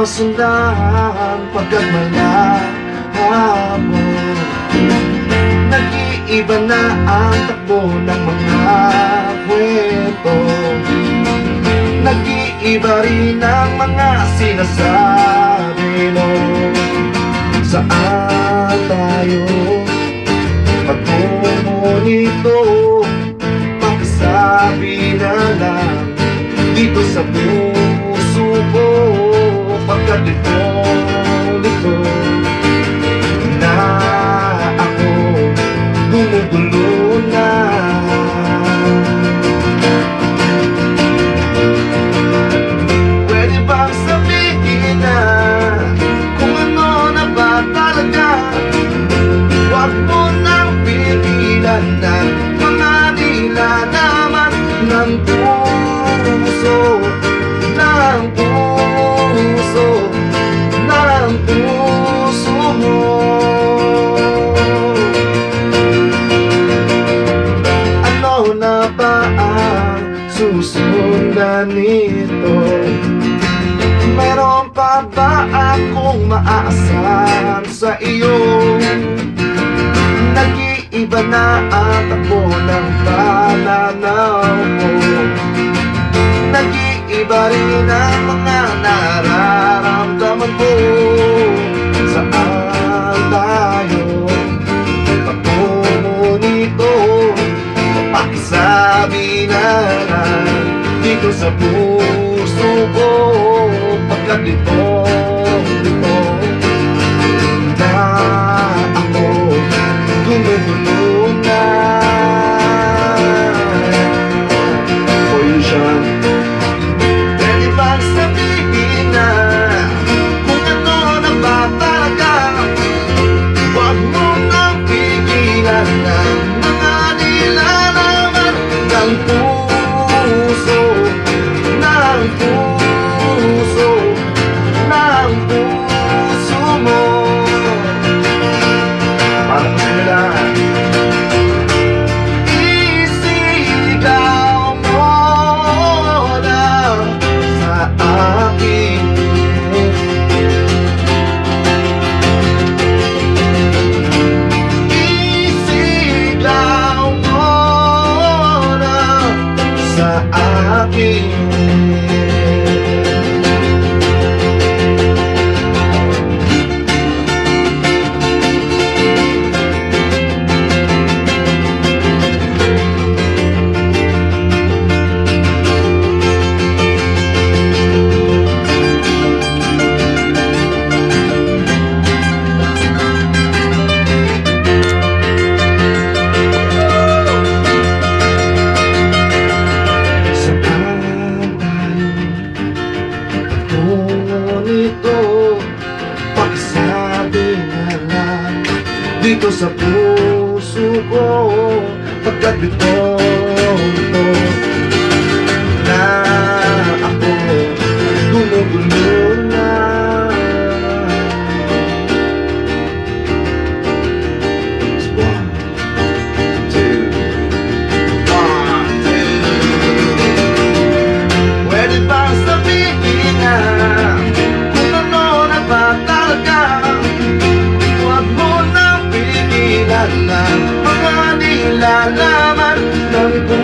masundan pagkat malabo. Nag-iiba na ang takbo ng mga kwento. Nag-iiba rin ang mga sinasabi mo. Saan tayo patungo nito? Pakisabi na lang dito sa puso ko. Pagkat lito na ako, gumugulo na. Pwede bang sabihin na kung ano na ba talaga? Huwag mo nang pigilan ng mga nilalaman ng puso, ng puso, ng puso mo. Ano na ba ang susundan nito? Meron pa ba akong maaasahan sa iyo? Nag-iiba na ang takbo ng pananaw mo. Nag-iiba rin ang mga nararamdaman ko. Saan tayo patungo nito? Pakisabi na lang dito sa puso ko. Pagkat dito na ako, gumugulo na. Pollution. Pwede bang sabihin na kung ano na ba talaga? Huwag mo nang pigilan ng mga nilalaman ng puso, ng puso, ng puso mo. Para mo sila isigaw mo na sa akin. Isigaw mo na sa akin. Pakisabi na lang dito sa puso ko. Pagkat dito na ako, gumugulo na. One, two, one, two. Pwede bang sabihin na kung ano na ba talaga? Huwag mo nang pigilan ng mga nilalaman ng puso.